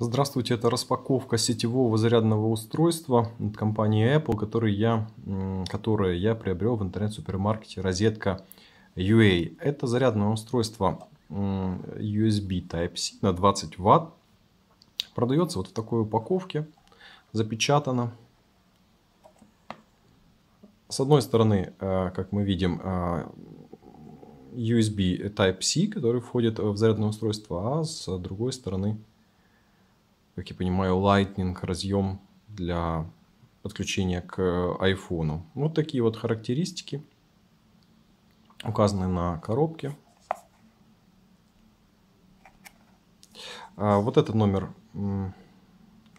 Здравствуйте, это распаковка сетевого зарядного устройства от компании Apple, которое я приобрел в интернет-супермаркете Розетка UA. Это зарядное устройство USB Type-C на 20 Вт. Продается вот в такой упаковке, запечатано. С одной стороны, как мы видим, USB Type-C, который входит в зарядное устройство, а с другой стороны, как я понимаю, Lightning разъем для подключения к iPhone. Вот такие вот характеристики указаны на коробке. Вот этот номер,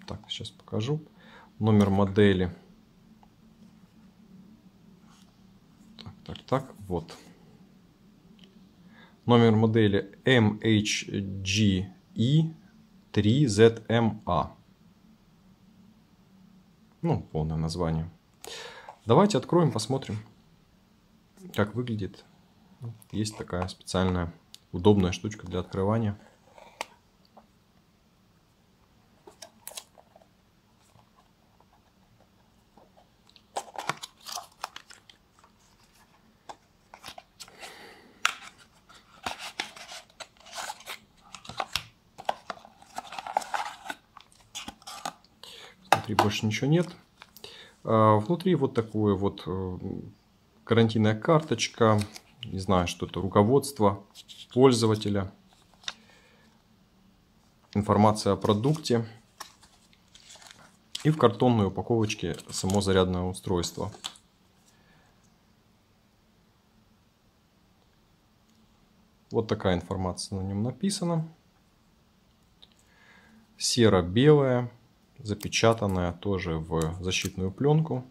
так, сейчас покажу, номер модели. Так, вот. Номер модели MHGE3ZMA. Ну, полное название. Давайте откроем, посмотрим, как выглядит. Есть такая специальная удобная штучка для открывания. Внутри больше ничего нет. Внутри вот такое вот гарантийная карточка. Не знаю, что это, руководство пользователя. Информация о продукте. И в картонной упаковочке само зарядное устройство. Вот такая информация на нем написана. Серо-белая. Запечатанная тоже в защитную пленку.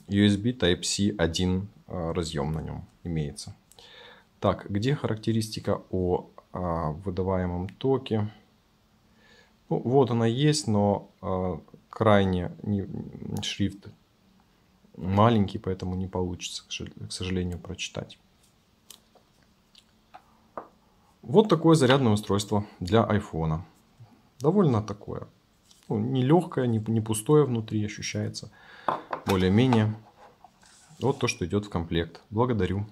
USB Type-C 1 разъем на нем имеется. Так, где характеристика о выдаваемом токе? Ну, вот она есть, но крайне шрифт маленький, поэтому не получится, к сожалению, прочитать. Вот такое зарядное устройство для iPhone. Довольно такое. Ну, не легкое, не пустое внутри ощущается. Более-менее. Вот то, что идет в комплект. Благодарю.